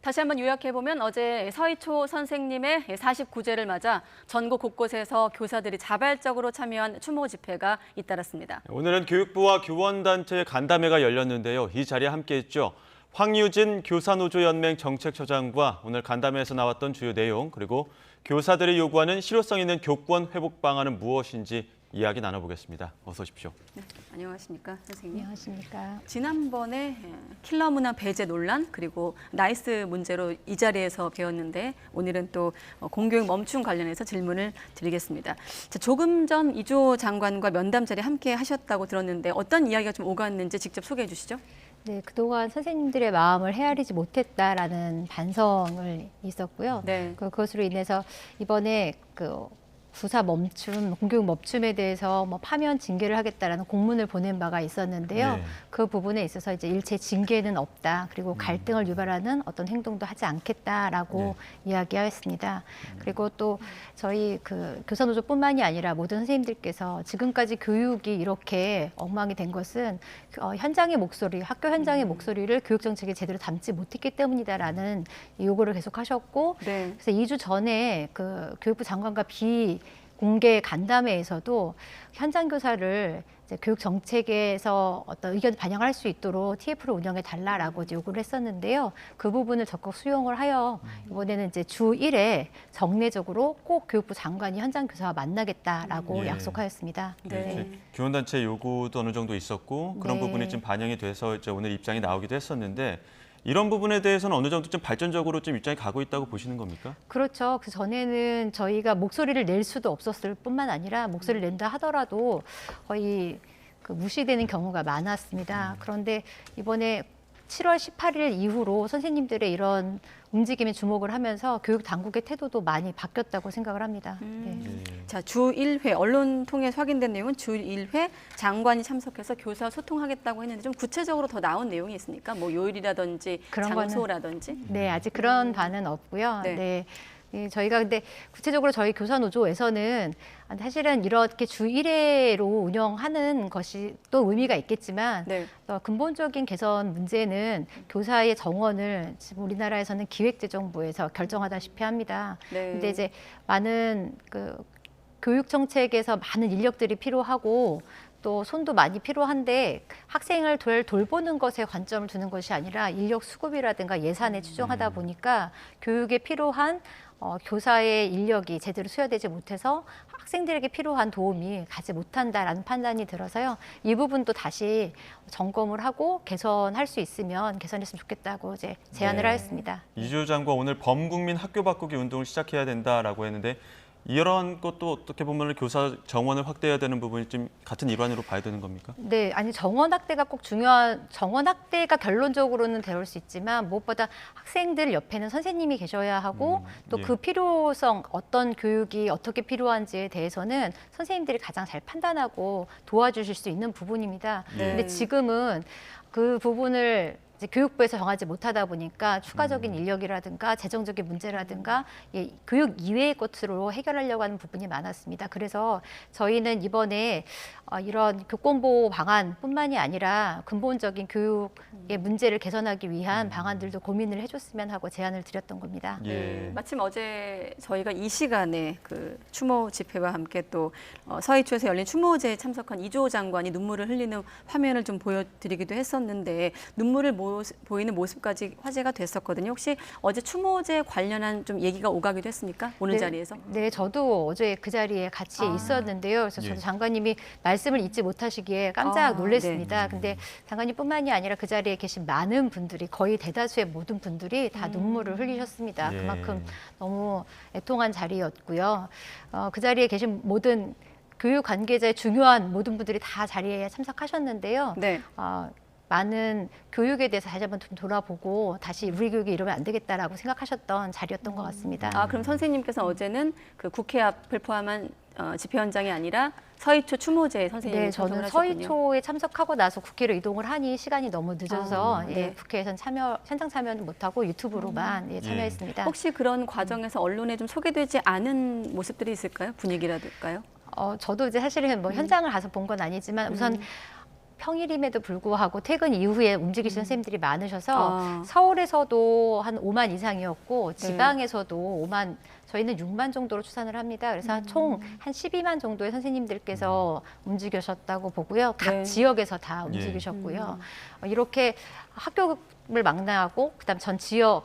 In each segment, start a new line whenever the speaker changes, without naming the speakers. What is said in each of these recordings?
다시 한번 요약해보면 어제 서희초 선생님의 49제를 맞아 전국 곳곳에서 교사들이 자발적으로 참여한 추모 집회가 잇따랐습니다.
오늘은 교육부와 교원단체의 간담회가 열렸는데요. 이 자리에 함께했죠. 황유진 교사노조연맹 정책처장과 오늘 간담회에서 나왔던 주요 내용, 그리고 교사들이 요구하는 실효성 있는 교권 회복 방안은 무엇인지 이야기 나눠보겠습니다. 어서 오십시오.
네, 안녕하십니까, 선생님.
안녕하십니까.
지난번에 킬러 문화 배제 논란 그리고 나이스 문제로 이 자리에서 배웠는데 오늘은 또 공교육 멈춤 관련해서 질문을 드리겠습니다. 자, 조금 전 이주호 장관과 면담 자리에 함께 하셨다고 들었는데 어떤 이야기가 좀 오갔는지 직접 소개해 주시죠.
네, 그동안 선생님들의 마음을 헤아리지 못했다라는 반성을 있었고요.
네.
그것으로 인해서 이번에 부사 멈춤, 공교육 멈춤에 대해서 파면 징계를 하겠다라는 공문을 보낸 바가 있었는데요.
네.
그 부분에 있어서 이제 일체 징계는 없다. 그리고 갈등을 유발하는 어떤 행동도 하지 않겠다라고 이야기하였습니다. 그리고 또 저희 교사노조뿐만이 아니라 모든 선생님들께서 지금까지 교육이 이렇게 엉망이 된 것은 현장의 목소리, 학교 현장의 목소리를 교육 정책에 제대로 담지 못했기 때문이다라는 요구를 계속하셨고,
네.
그래서 2주 전에 교육부 장관과 공개 간담회에서도 현장 교사를 이제 교육 정책에서 어떤 의견을 반영할 수 있도록 TF를 운영해 달라라고 요구를 했었는데요. 그 부분을 적극 수용을 하여 이번에는 이제 주 1회 정례적으로 꼭 교육부 장관이 현장 교사와 만나겠다라고 약속하였습니다.
네.
교원단체 요구도 어느 정도 있었고 그런
네.
부분이 좀 반영이 돼서 이제 오늘 입장이 나오기도 했었는데 이런 부분에 대해서는 어느 정도 좀 발전적으로 좀 입장이 가고 있다고 보시는 겁니까?
그렇죠. 그 전에는 저희가 목소리를 낼 수도 없었을 뿐만 아니라 목소리를 낸다 하더라도 거의 무시되는 경우가 많았습니다. 그런데 이번에 7월 18일 이후로 선생님들의 이런 움직임에 주목을 하면서 교육 당국의 태도도 많이 바뀌었다고 생각을 합니다. 네.
자, 주 1회 언론 통해 확인된 내용은 주 1회 장관이 참석해서 교사 소통하겠다고 했는데 좀 구체적으로 더 나온 내용이 있습니까? 뭐 요일이라든지
그런
장소라든지.
네, 아직 그런 바는 없고요.
네.
네. 예, 저희가 근데 구체적으로 저희 교사노조에서는 사실은 이렇게 주 1회로 운영하는 것이 또 의미가 있겠지만
네.
근본적인 개선 문제는 교사의 정원을 지금 우리나라에서는 기획재정부에서 결정하다시피 합니다.
네.
근데 이제 많은 교육 정책에서 많은 인력들이 필요하고 또 손도 많이 필요한데 학생을 돌보는 것에 관점을 두는 것이 아니라 인력 수급이라든가 예산에 추정하다 보니까 교육에 필요한 교사의 인력이 제대로 수여되지 못해서 학생들에게 필요한 도움이 가지 못한다라는 판단이 들어서요. 이 부분도 다시 점검을 하고 개선할 수 있으면 개선했으면 좋겠다고 이제 제안을 하였습니다.
이주호 장관 오늘 범국민 학교 바꾸기 운동을 시작해야 된다라고 했는데 이런 것도 어떻게 보면 교사 정원을 확대해야 되는 부분이 좀 같은 일환으로 봐야 되는 겁니까?
네, 아니 정원 확대가 꼭 정원 확대가 결론적으로는 되올 수 있지만 무엇보다 학생들 옆에는 선생님이 계셔야 하고 또 그 필요성 어떤 교육이 어떻게 필요한지에 대해서는 선생님들이 가장 잘 판단하고 도와주실 수 있는 부분입니다. 근데 지금은 그 부분을 이제 교육부에서 정하지 못하다 보니까 추가적인 인력이라든가 재정적인 문제라든가 교육 이외의 것으로 해결하려고 하는 부분이 많았습니다. 그래서 저희는 이번에 이런 교권보호 방안뿐만이 아니라 근본적인 교육의 문제를 개선하기 위한 방안들도 고민을 해줬으면 하고 제안을 드렸던 겁니다.
마침 어제 저희가 이 시간에 추모 집회와 함께 또 서희초에서 열린 추모제에 참석한 이주호 장관이 눈물을 흘리는 화면을 좀 보여드리기도 했었는데 눈물을 보이는 모습까지 화제가 됐었거든요. 혹시 어제 추모제 관련한 좀 얘기가 오가기도 했습니까? 오늘 자리에서?
네, 저도 어제 그 자리에 같이 있었는데요. 그래서 저도 장관님이 말씀을 잊지 못하시기에 깜짝 놀랐습니다. 근데 장관님뿐만이 아니라 그 자리에 계신 많은 분들이 거의 대다수의 모든 분들이 다 눈물을 흘리셨습니다. 그만큼 너무 애통한 자리였고요. 그 자리에 계신 모든 교육 관계자의 중요한 모든 분들이 다 자리에 참석하셨는데요.
네.
많은 교육에 대해서 다시 한번 좀 돌아보고 다시 우리 교육이 이러면 안 되겠다라고 생각하셨던 자리였던 것 같습니다.
그럼 선생님께서 어제는 국회 앞을 포함한 집회 현장이 아니라 서희초 추모제에 선생님이
네, 저는
하셨군요.
서희초에 참석하고 나서 국회로 이동을 하니 시간이 너무 늦어서
네.
국회에선 현장 참여는 못하고 유튜브로만 참여했습니다.
혹시 그런 과정에서 언론에 좀 소개되지 않은 모습들이 있을까요? 분위기라든가요?
저도 이제 사실은 현장을 가서 본 건 아니지만 우선 평일임에도 불구하고 퇴근 이후에 움직이시는 선생님들이 많으셔서
아.
서울에서도 한 5만 이상이었고
네.
지방에서도 5만, 저희는 6만 정도로 추산을 합니다. 그래서 총 한 12만 정도의 선생님들께서 움직이셨다고 보고요. 각
네.
지역에서 다 움직이셨고요. 이렇게 학교를 망라하고 그다음 전 지역을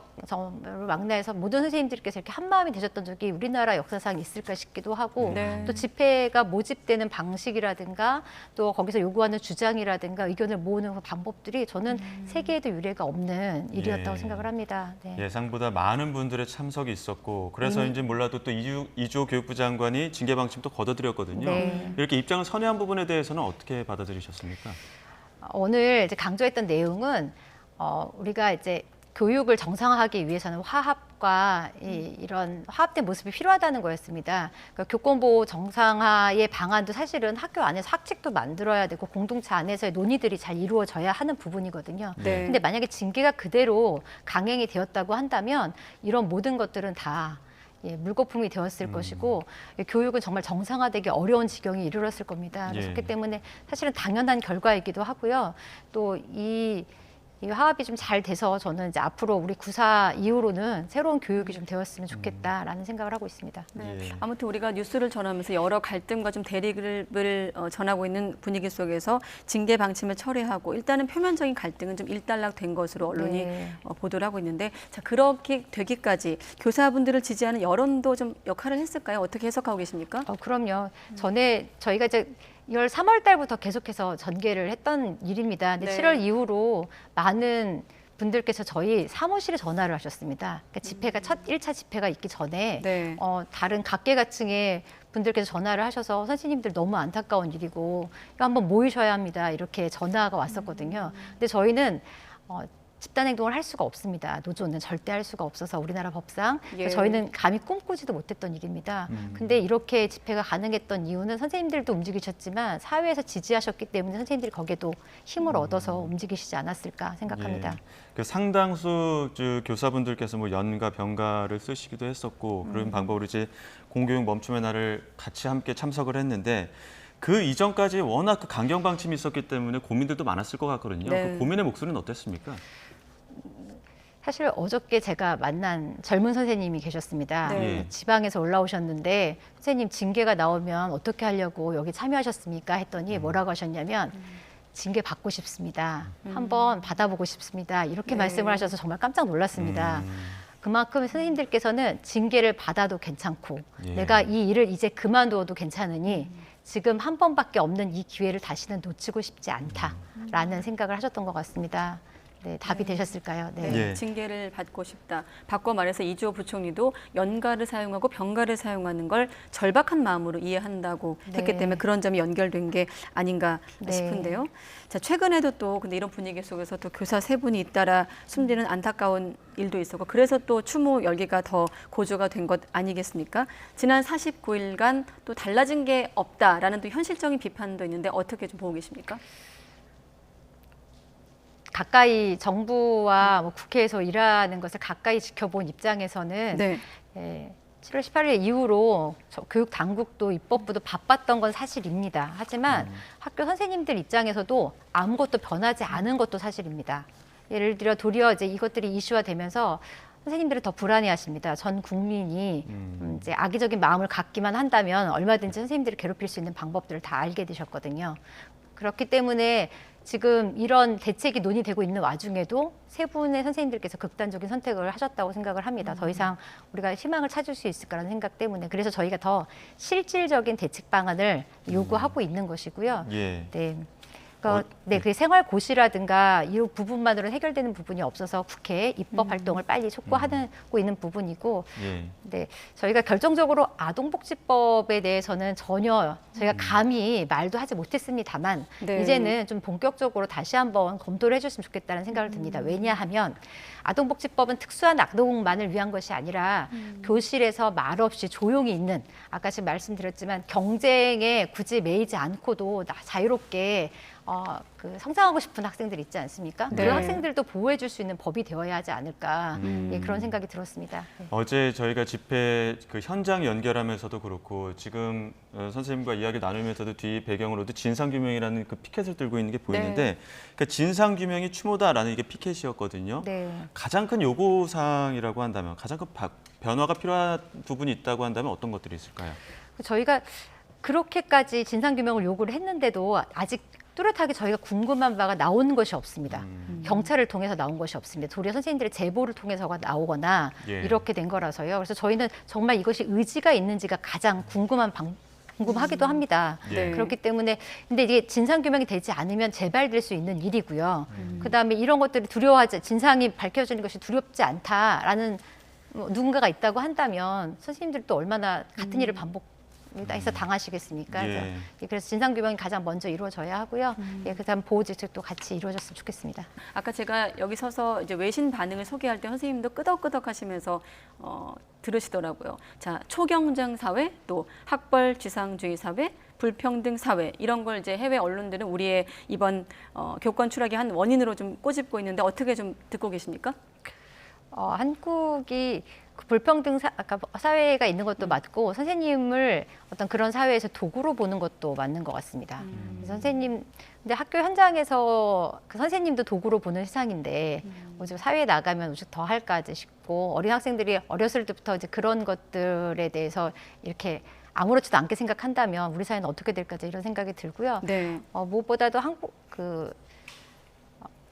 망라해서 모든 선생님들께서 이렇게 한 마음이 되셨던 적이 우리나라 역사상 있을까 싶기도 하고
네.
또 집회가 모집되는 방식이라든가 또 거기서 요구하는 주장이라든가 의견을 모으는 그 방법들이 저는 세계에도 유례가 없는 일이었다고
예.
생각을 합니다. 네.
예상보다 많은 분들의 참석이 있었고 그래서인지 몰라도 또 이주호 교육부 장관이 징계 방침도 걷어들였거든요.
네.
이렇게 입장을 선회한 부분에 대해서는 어떻게 받아들이셨습니까?
오늘 이제 강조했던 내용은 우리가 이제 교육을 정상화하기 위해서는 화합과 이런 화합된 모습이 필요하다는 거였습니다. 그러니까 교권보호 정상화의 방안도 사실은 학교 안에서 학칙도 만들어야 되고 공동체 안에서의 논의들이 잘 이루어져야 하는 부분이거든요.
네.
근데 만약에 징계가 그대로 강행이 되었다고 한다면 이런 모든 것들은 다 물거품이 되었을 것이고 교육은 정말 정상화되기 어려운 지경에 이르렀을 겁니다.
예.
그렇기 때문에 사실은 당연한 결과이기도 하고요. 또 이 화합이 좀 잘 돼서 저는 이제 앞으로 우리 구사 이후로는 새로운 교육이 좀 되었으면 좋겠다라는 생각을 하고 있습니다.
네.
예.
아무튼 우리가 뉴스를 전하면서 여러 갈등과 좀 대립을 전하고 있는 분위기 속에서 징계 방침을 철회하고 일단은 표면적인 갈등은 좀 일단락된 것으로 언론이
네.
보도를 하고 있는데 자 그렇게 되기까지 교사분들을 지지하는 여론도 좀 역할을 했을까요? 어떻게 해석하고 계십니까?
그럼요. 전에 저희가 이제 2월 3월 달부터 계속해서 전개를 했던 일입니다. 근데
네.
7월 이후로 많은 분들께서 저희 사무실에 전화를 하셨습니다. 그러니까 집회가 첫 1차 집회가 있기 전에
네.
다른 각계각층의 분들께서 전화를 하셔서 선생님들 너무 안타까운 일이고 이거 한번 모이셔야 합니다. 이렇게 전화가 왔었거든요. 근데 저희는 집단 행동을 할 수가 없습니다. 노조는 절대 할 수가 없어서 우리나라 법상
예.
저희는 감히 꿈꾸지도 못했던 일입니다. 근데 이렇게 집회가 가능했던 이유는 선생님들도 움직이셨지만 사회에서 지지하셨기 때문에 선생님들이 거기에도 힘을 얻어서 움직이시지 않았을까 생각합니다.
예. 그 상당수 교사분들께서 뭐 연가 병가를 쓰시기도 했었고 그런 방법으로 이제 공교육 멈춤의 날을 같이 함께 참석을 했는데 그 이전까지 워낙 그 강경 방침이 있었기 때문에 고민들도 많았을 것 같거든요.
네.
그 고민의 목소리는 어땠습니까?
사실 어저께 제가 만난 젊은 선생님이 계셨습니다.
네.
지방에서 올라오셨는데 선생님 징계가 나오면 어떻게 하려고 여기 참여하셨습니까? 했더니 뭐라고 하셨냐면 징계 받고 싶습니다. 한번 받아보고 싶습니다. 이렇게
네.
말씀을 하셔서 정말 깜짝 놀랐습니다. 그만큼 선생님들께서는 징계를 받아도 괜찮고
예.
내가 이 일을 이제 그만두어도 괜찮으니 지금 한 번밖에 없는 이 기회를 다시는 놓치고 싶지 않다라는 생각을 하셨던 것 같습니다. 네, 답이 되셨을까요? 네.
네,
예.
징계를 받고 싶다. 바꿔 말해서 이주호 부총리도 연가를 사용하고 병가를 사용하는 걸 절박한 마음으로 이해한다고
네.
했기 때문에 그런 점이 연결된 게 아닌가
네.
싶은데요. 자, 최근에도 또 근데 이런 분위기 속에서 또 교사 세 분이 잇따라 숨지는 안타까운 일도 있었고 그래서 또 추모 열기가 더 고조가 된 것 아니겠습니까? 지난 49일간 또 달라진 게 없다라는 또 현실적인 비판도 있는데 어떻게 좀 보고 계십니까?
가까이 정부와 뭐 국회에서 일하는 것을 가까이 지켜본 입장에서는
네.
7월 18일 이후로 교육 당국도 입법부도 바빴던 건 사실입니다. 하지만 학교 선생님들 입장에서도 아무것도 변하지 않은 것도 사실입니다. 예를 들어 도리어 이제 이것들이 이슈화되면서 선생님들은 더 불안해하십니다. 전 국민이 이제 악의적인 마음을 갖기만 한다면 얼마든지 선생님들을 괴롭힐 수 있는 방법들을 다 알게 되셨거든요. 그렇기 때문에 지금 이런 대책이 논의되고 있는 와중에도 세 분의 선생님들께서 극단적인 선택을 하셨다고 생각을 합니다. 더 이상 우리가 희망을 찾을 수 있을까라는 생각 때문에 그래서 저희가 더 실질적인 대책 방안을 요구하고 있는 것이고요.
예.
네. 네, 그 생활고시라든가 이 부분만으로 해결되는 부분이 없어서 국회에 입법 활동을 빨리 촉구하고 있는 부분이고,
예.
네, 저희가 결정적으로 아동복지법에 대해서는 전혀 저희가 감히 말도 하지 못했습니다만
네.
이제는 좀 본격적으로 다시 한번 검토를 해줬으면 좋겠다는 생각을 듭니다. 왜냐하면 아동복지법은 특수한 아동만을 위한 것이 아니라 교실에서 말없이 조용히 있는 아까 지금 말씀드렸지만 경쟁에 굳이 매이지 않고도 자유롭게 그 성장하고 싶은 학생들 있지 않습니까?
네.
그 학생들도 보호해줄 수 있는 법이 되어야 하지 않을까 예, 그런 생각이 들었습니다. 네.
어제 저희가 집회 그 현장 연결하면서도 그렇고 지금 선생님과 이야기 나누면서도 뒤 배경으로도 진상규명이라는 그 피켓을 들고 있는 게 보이는데 그러니까 진상규명이 추모다라는 이게 피켓이었거든요.
네.
가장 큰 요구사항이라고 한다면 가장 큰 변화가 필요한 부분이 있다고 한다면 어떤 것들이 있을까요?
저희가 그렇게까지 진상규명을 요구를 했는데도 아직 뚜렷하게 저희가 궁금한 바가 나온 것이 없습니다. 경찰을 통해서 나온 것이 없습니다. 도리어 선생님들의 제보를 통해서가 나오거나
예.
이렇게 된 거라서요. 그래서 저희는 정말 이것이 의지가 있는지가 가장 궁금하기도 합니다.
예.
그렇기 때문에 근데 이게 진상규명이 되지 않으면 재발될 수 있는 일이고요. 그다음에 이런 것들이 진상이 밝혀지는 것이 두렵지 않다라는 누군가가 있다고 한다면 선생님들도 얼마나 같은 일을 해서 당하시겠습니까?
예.
그래서 진상규명이 가장 먼저 이루어져야 하고요. 예, 그다음 보호 대책도 같이 이루어졌으면 좋겠습니다.
아까 제가 여기 서서 이제 외신 반응을 소개할 때 선생님도 끄덕끄덕 하시면서 들으시더라고요. 자, 초경쟁 사회, 또 학벌 지상주의 사회, 불평등 사회 이런 걸 이제 해외 언론들은 우리의 이번 교권 추락의 한 원인으로 좀 꼬집고 있는데 어떻게 좀 듣고 계십니까?
한국이 그 불평등 아까 사회가 있는 것도 맞고 선생님을 어떤 그런 사회에서 도구로 보는 것도 맞는 것 같습니다. 선생님, 근데 학교 현장에서 그 선생님도 도구로 보는 세상인데 좀 사회에 나가면 오직 더 할까 싶고 어린 학생들이 어렸을 때부터 이제 그런 것들에 대해서 이렇게 아무렇지도 않게 생각한다면 우리 사회는 어떻게 될까 이런 생각이 들고요.
네.
무엇보다도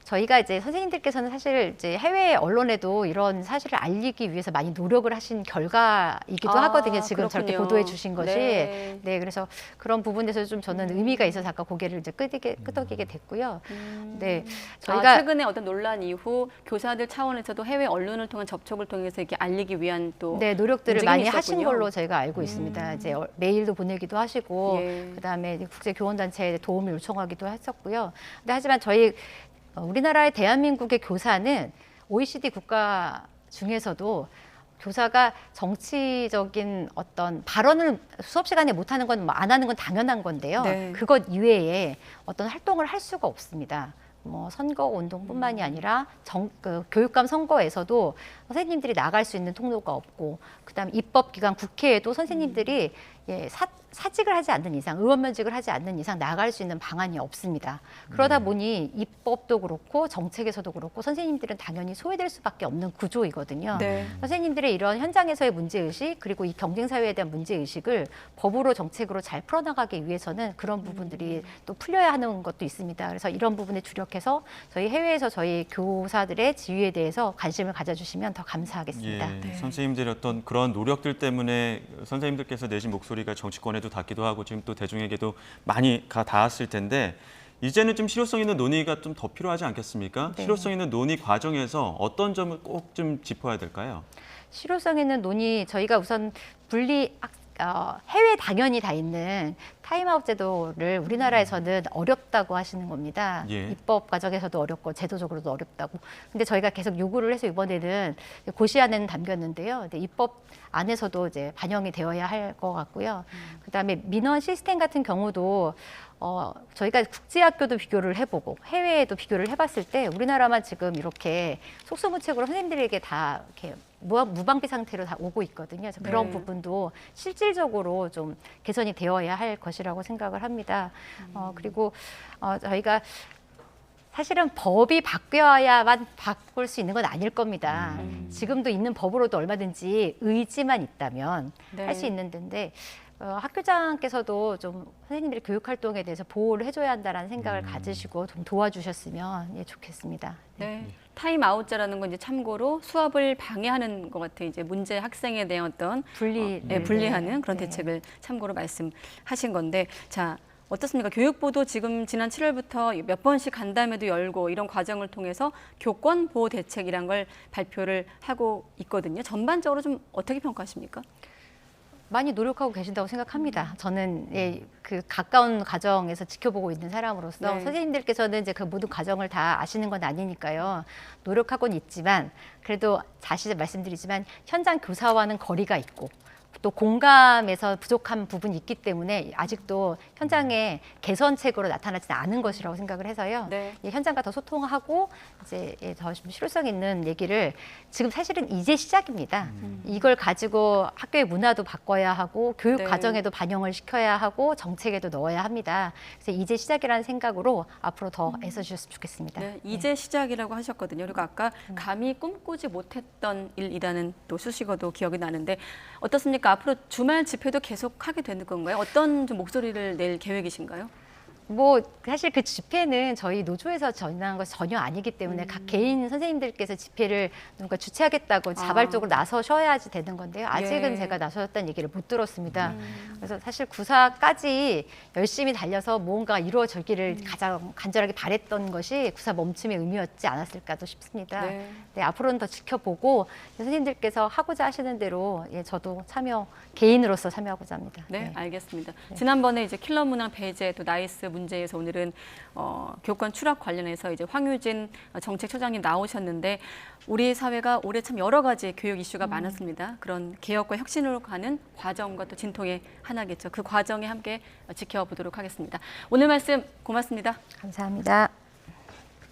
저희가 이제 선생님들께서는 사실 이제 해외 언론에도 이런 사실을 알리기 위해서 많이 노력을 하신 결과이기도 하거든요. 지금 저렇게
그렇군요.
보도해 주신 것이.
네.
네, 그래서 그런 부분에서 좀 저는 의미가 있어서 아까 고개를 이제 끄덕이게 됐고요. 네, 저희가
최근에 어떤 논란 이후 교사들 차원에서도 해외 언론을 통한 접촉을 통해서 이렇게 알리기 위한 또
네, 노력들을
움직임이
많이
있었군요.
하신 걸로 저희가 알고 있습니다. 이제 메일도 보내기도 하시고
예.
그다음에 국제 교원 단체에 도움을 요청하기도 했었고요. 근데 하지만 우리나라의 대한민국의 교사는 OECD 국가 중에서도 교사가 정치적인 어떤 발언을 수업 시간에 못하는 건 안 하는 건 당연한 건데요.
네.
그것 이외에 어떤 활동을 할 수가 없습니다. 선거 운동뿐만이 아니라 교육감 선거에서도 선생님들이 나갈 수 있는 통로가 없고, 그다음 입법기관 국회에도 선생님들이 사직을 하지 않는 이상, 의원면직을 하지 않는 이상 나갈 수 있는 방안이 없습니다. 그러다 보니 입법도 그렇고 정책에서도 그렇고 선생님들은 당연히 소외될 수밖에 없는 구조이거든요.
네.
선생님들의 이런 현장에서의 문제의식, 그리고 이 경쟁사회에 대한 문제의식을 법으로 정책으로 잘 풀어나가기 위해서는 그런 부분들이 또 풀려야 하는 것도 있습니다. 그래서 이런 부분에 주력해서 저희 해외에서 저희 교사들의 지위에 대해서 관심을 가져주시면 더 감사하겠습니다.
예,
네.
선생님들의 어떤 그런 노력들 때문에 선생님들께서 내신 목소리가 정치권에도 닿기도 하고 지금 또 대중에게도 많이 닿았을 텐데 이제는 좀 실효성 있는 논의가 좀 더 필요하지 않겠습니까?
네.
실효성 있는 논의 과정에서 어떤 점을 꼭 좀 짚어야 될까요?
실효성 있는 논의, 저희가 우선 해외 당연히 다 있는 타임아웃 제도를 우리나라에서는 어렵다고 하시는 겁니다.
예.
입법 과정에서도 어렵고 제도적으로도 어렵다고. 근데 저희가 계속 요구를 해서 이번에는 고시안에는 담겼는데요. 근데 입법 안에서도 이제 반영이 되어야 할 것 같고요. 그다음에 민원 시스템 같은 경우도 저희가 국제학교도 비교를 해보고 해외에도 비교를 해봤을 때 우리나라만 지금 이렇게 속수무책으로 선생님들에게 다 이렇게 무방비 상태로 다 오고 있거든요. 그래서 그런
네.
부분도 실질적으로 좀 개선이 되어야 할 것이라고 생각을 합니다. 그리고 저희가 사실은 법이 바뀌어야만 바꿀 수 있는 건 아닐 겁니다. 지금도 있는 법으로도 얼마든지 의지만 있다면
네.
할 수 있는 데인데 학교장께서도 좀 선생님들의 교육 활동에 대해서 보호를 해줘야 한다는 생각을 가지시고 좀 도와주셨으면 좋겠습니다.
네. 타임아웃제라는 건 이제 참고로 수업을 방해하는 것 같아요. 이제 문제 학생에 대한 어떤 분리하는 그런
네.
대책을 참고로 말씀하신 건데, 자, 어떻습니까? 교육부도 지금 지난 7월부터 몇 번씩 간담회도 열고 이런 과정을 통해서 교권 보호 대책이란 걸 발표를 하고 있거든요. 전반적으로 좀 어떻게 평가하십니까?
많이 노력하고 계신다고 생각합니다. 저는 그 가까운 과정에서 지켜보고 있는 사람으로서
네.
선생님들께서는 이제 그 모든 과정을 다 아시는 건 아니니까요. 노력하고는 있지만 그래도 다시 말씀드리지만 현장 교사와는 거리가 있고 또 공감에서 부족한 부분이 있기 때문에 아직도 현장에 개선책으로 나타나지는 않은 것이라고 생각을 해서요.
네.
이 현장과 더 소통하고 이제 더 좀 실효성 있는 얘기를 지금 사실은 이제 시작입니다. 이걸 가지고 학교의 문화도 바꿔야 하고 교육
네.
과정에도 반영을 시켜야 하고 정책에도 넣어야 합니다. 그래서 이제 시작이라는 생각으로 앞으로 더 애써주셨으면 좋겠습니다.
네, 이제 시작이라고 하셨거든요. 그리고 아까 감히 꿈꾸지 못했던 일이라는 또 수식어도 기억이 나는데 어떻습니까? 앞으로 주말 집회도 계속 하게 되는 건가요? 어떤 좀 목소리를 낼 계획이신가요?
뭐 사실 그 집회는 저희 노조에서 전한 것이 전혀 아니기 때문에 각 개인 선생님들께서 집회를 누가 주최하겠다고 자발적으로 나서셔야지 되는 건데요. 아직은
예.
제가 나서셨다는 얘기를 못 들었습니다. 그래서 사실 구사까지 열심히 달려서 무언가 이루어지기를 가장 간절하게 바랬던 것이 구사 멈춤의 의미였지 않았을까도 싶습니다.
네.
네, 앞으로는 더 지켜보고 선생님들께서 하고자 하시는 대로 저도 개인으로서 참여하고자 합니다.
네, 알겠습니다. 지난번에 이제 킬러 문항 배제 또 나이스 문제에서 오늘은 교권 추락 관련해서 이제 황유진 정책처장님 나오셨는데 우리 사회가 올해 참 여러 가지 교육 이슈가 많았습니다. 그런 개혁과 혁신으로 가는 과정과 또 진통의 하나겠죠. 그 과정에 함께 지켜보도록 하겠습니다. 오늘 말씀 고맙습니다.
감사합니다.